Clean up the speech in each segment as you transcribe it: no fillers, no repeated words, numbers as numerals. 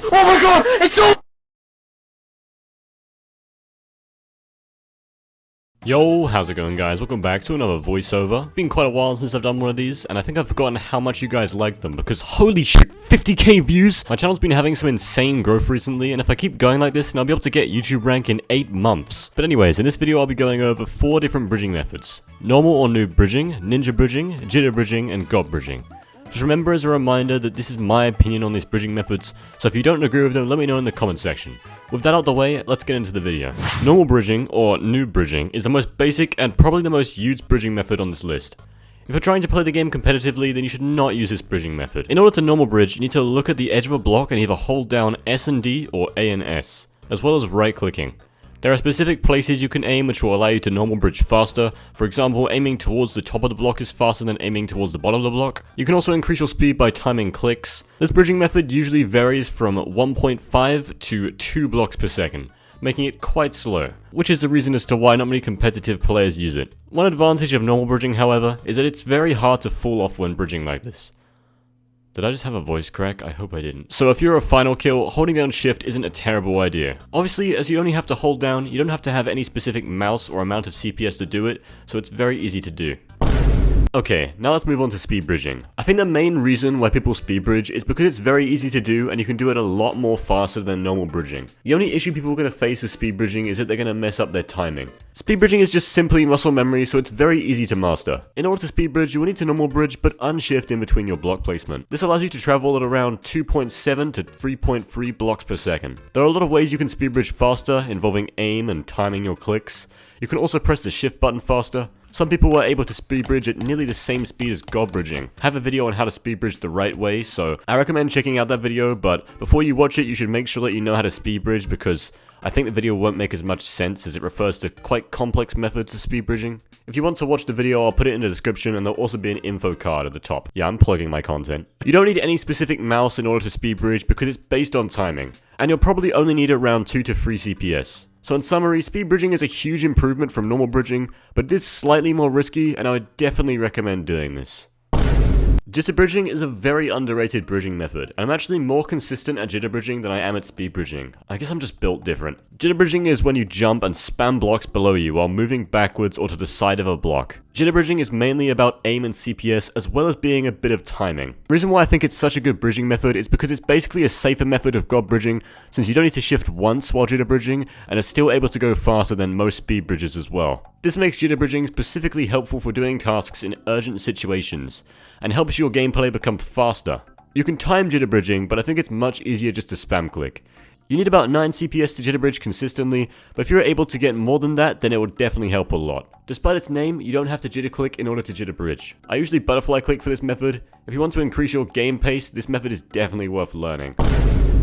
Oh my god, it's all. Yo, how's it going guys? Welcome back to another voiceover. Been quite a while since I've done one of these, and I think I've forgotten how much you guys like them, because holy shit, 50k views! My channel's been having some insane growth recently, and if I keep going like this, then I'll be able to get YouTube rank in 8 months. But anyways, in this video I'll be going over 4 different bridging methods. Normal or noob bridging, ninja bridging, jitter bridging, and god bridging. Just remember as a reminder that this is my opinion on these bridging methods, so if you don't agree with them, let me know in the comment section. With that out the way, let's get into the video. Normal bridging, or noob bridging, is the most basic and probably the most used bridging method on this list. If you're trying to play the game competitively, then you should not use this bridging method. In order to normal bridge, you need to look at the edge of a block and either hold down S and D or A and S, as well as right clicking. There are specific places you can aim which will allow you to normal bridge faster. For example, aiming towards the top of the block is faster than aiming towards the bottom of the block. You can also increase your speed by timing clicks. This bridging method usually varies from 1.5 to 2 blocks per second, making it quite slow, which is the reason as to why not many competitive players use it. One advantage of normal bridging, however, is that it's very hard to fall off when bridging like this. Did I just have a voice crack? I hope I didn't. So if you're a final kill, holding down shift isn't a terrible idea. Obviously, as you only have to hold down, you don't have to have any specific mouse or amount of CPS to do it, so it's very easy to do. Okay, now let's move on to speed bridging. I think the main reason why people speed bridge is because it's very easy to do and you can do it a lot more faster than normal bridging. The only issue people are going to face with speed bridging is that they're going to mess up their timing. Speed bridging is just simply muscle memory, so it's very easy to master. In order to speed bridge, you will need to normal bridge but unshift in between your block placement. This allows you to travel at around 2.7 to 3.3 blocks per second. There are a lot of ways you can speed bridge faster, involving aim and timing your clicks. You can also press the shift button faster. Some people were able to speed bridge at nearly the same speed as god bridging. I have a video on how to speed bridge the right way, so I recommend checking out that video, but before you watch it, you should make sure that you know how to speed bridge, because I think the video won't make as much sense as it refers to quite complex methods of speed bridging. If you want to watch the video, I'll put it in the description and there'll also be an info card at the top. Yeah, I'm plugging my content. You don't need any specific mouse in order to speed bridge because it's based on timing, and you'll probably only need around 2 to 3 CPS. So in summary, speed bridging is a huge improvement from normal bridging, but it is slightly more risky, and I would definitely recommend doing this. Jitter bridging is a very underrated bridging method. I'm actually more consistent at jitter bridging than I am at speed bridging. I guess I'm just built different. Jitter bridging is when you jump and spam blocks below you while moving backwards or to the side of a block. Jitter bridging is mainly about aim and CPS as well as being a bit of timing. The reason why I think it's such a good bridging method is because it's basically a safer method of god bridging, since you don't need to shift once while jitter bridging and are still able to go faster than most speed bridges as well. This makes jitter bridging specifically helpful for doing tasks in urgent situations, and helps your gameplay become faster. You can time jitter bridging, but I think it's much easier just to spam click. You need about 9 CPS to jitter bridge consistently, but if you're able to get more than that, then it will definitely help a lot. Despite its name, you don't have to jitter click in order to jitter bridge. I usually butterfly click for this method. If you want to increase your game pace, this method is definitely worth learning.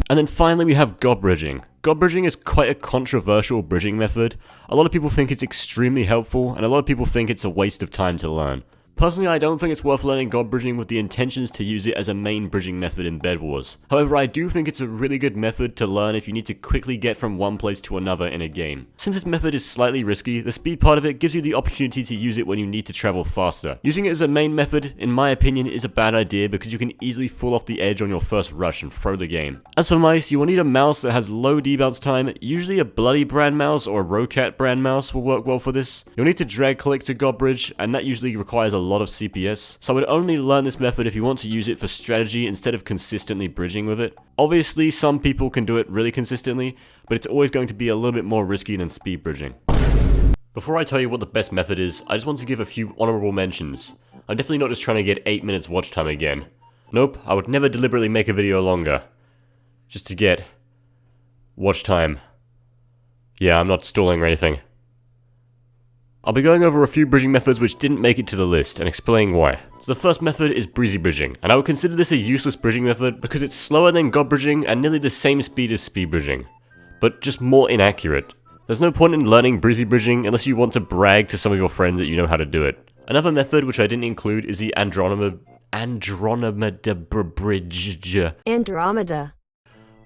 And then finally we have god bridging. God bridging is quite a controversial bridging method. A lot of people think it's extremely helpful, and a lot of people think it's a waste of time to learn. Personally, I don't think it's worth learning god bridging with the intentions to use it as a main bridging method in Bedwars. However, I do think it's a really good method to learn if you need to quickly get from one place to another in a game. Since this method is slightly risky, the speed part of it gives you the opportunity to use it when you need to travel faster. Using it as a main method, in my opinion, is a bad idea because you can easily fall off the edge on your first rush and throw the game. As for mice, you will need a mouse that has low debounce time. Usually a Bloody brand mouse or a Rocat brand mouse will work well for this. You'll need to drag click to god bridge, and that usually requires a lot of CPS, so I would only learn this method if you want to use it for strategy instead of consistently bridging with it. Obviously, some people can do it really consistently, but it's always going to be a little bit more risky than speed bridging. Before I tell you what the best method is, I just want to give a few honorable mentions. I'm definitely not just trying to get 8 minutes watch time again. Nope, I would never deliberately make a video longer just to get watch time. Yeah, I'm not stalling or anything. I'll be going over a few bridging methods which didn't make it to the list, and explaining why. So the first method is breezy bridging, and I would consider this a useless bridging method because it's slower than god bridging and nearly the same speed as speed bridging, but just more inaccurate. There's no point in learning breezy bridging unless you want to brag to some of your friends that you know how to do it. Another method which I didn't include is the Andromeda bridge. Andromeda.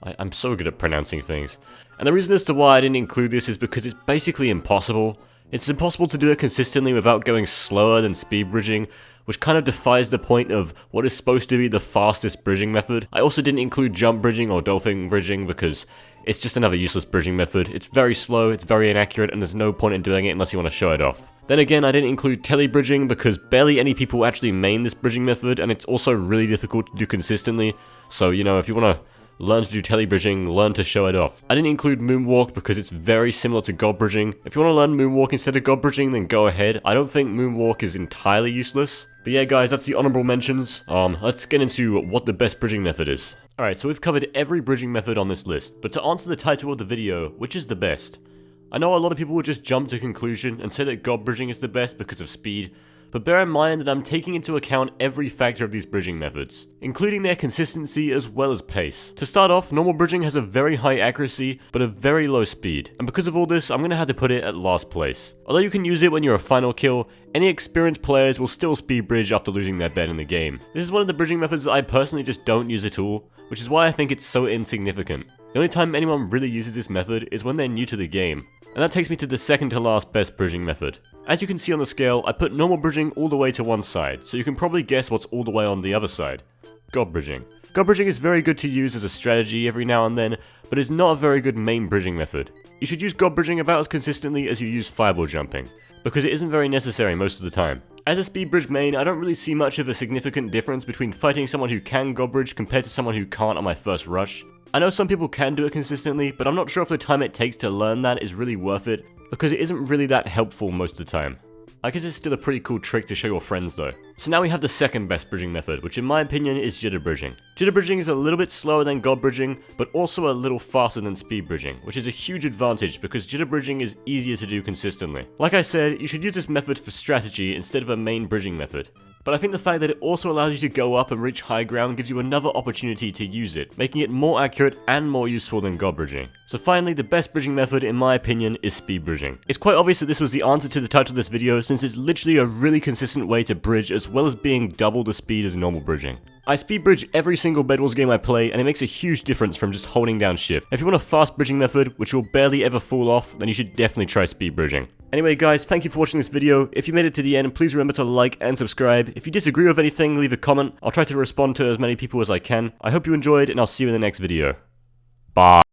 I'm so good at pronouncing things. And the reason as to why I didn't include this is because it's basically impossible. It's impossible to do it consistently without going slower than speed bridging, which kind of defies the point of what is supposed to be the fastest bridging method. I also didn't include jump bridging or dolphin bridging because it's just another useless bridging method. It's very slow, it's very inaccurate, and there's no point in doing it unless you want to show it off. Then again, I didn't include tele bridging because barely any people actually main this bridging method, and it's also really difficult to do consistently. So, you know, if you want to learn to do tele bridging, learn to show it off. I didn't include moonwalk because it's very similar to god bridging. If you want to learn moonwalk instead of god bridging, then go ahead. I don't think moonwalk is entirely useless. But yeah, guys, that's the honorable mentions. Let's get into what the best bridging method is. Alright, so we've covered every bridging method on this list, but to answer the title of the video, which is the best? I know a lot of people will just jump to conclusion and say that god bridging is the best because of speed, but bear in mind that I'm taking into account every factor of these bridging methods, including their consistency as well as pace. To start off, normal bridging has a very high accuracy, but a very low speed, and because of all this, I'm gonna have to put it at last place. Although you can use it when you're a final kill, any experienced players will still speed bridge after losing their bed in the game. This is one of the bridging methods that I personally just don't use at all, which is why I think it's so insignificant. The only time anyone really uses this method is when they're new to the game. And that takes me to the second to last best bridging method. As you can see on the scale, I put normal bridging all the way to one side, so you can probably guess what's all the way on the other side. God bridging. God bridging is very good to use as a strategy every now and then, but is not a very good main bridging method. You should use God bridging about as consistently as you use fireball jumping, because it isn't very necessary most of the time. As a speed bridge main, I don't really see much of a significant difference between fighting someone who can God bridge compared to someone who can't on my first rush. I know some people can do it consistently, but I'm not sure if the time it takes to learn that is really worth it, because it isn't really that helpful most of the time. I guess it's still a pretty cool trick to show your friends though. So now we have the second best bridging method, which in my opinion is jitter bridging. Jitter bridging is a little bit slower than god bridging, but also a little faster than speed bridging, which is a huge advantage because jitter bridging is easier to do consistently. Like I said, you should use this method for strategy instead of a main bridging method. But I think the fact that it also allows you to go up and reach high ground gives you another opportunity to use it, making it more accurate and more useful than god bridging. So finally, the best bridging method in my opinion is speed bridging. It's quite obvious that this was the answer to the title of this video since it's literally a really consistent way to bridge as well as being double the speed as normal bridging. I speed bridge every single Bedwars game I play, and it makes a huge difference from just holding down shift. If you want a fast bridging method, which will barely ever fall off, then you should definitely try speed bridging. Anyway guys, thank you for watching this video. If you made it to the end, please remember to like and subscribe. If you disagree with anything, leave a comment. I'll try to respond to as many people as I can. I hope you enjoyed, and I'll see you in the next video. Bye.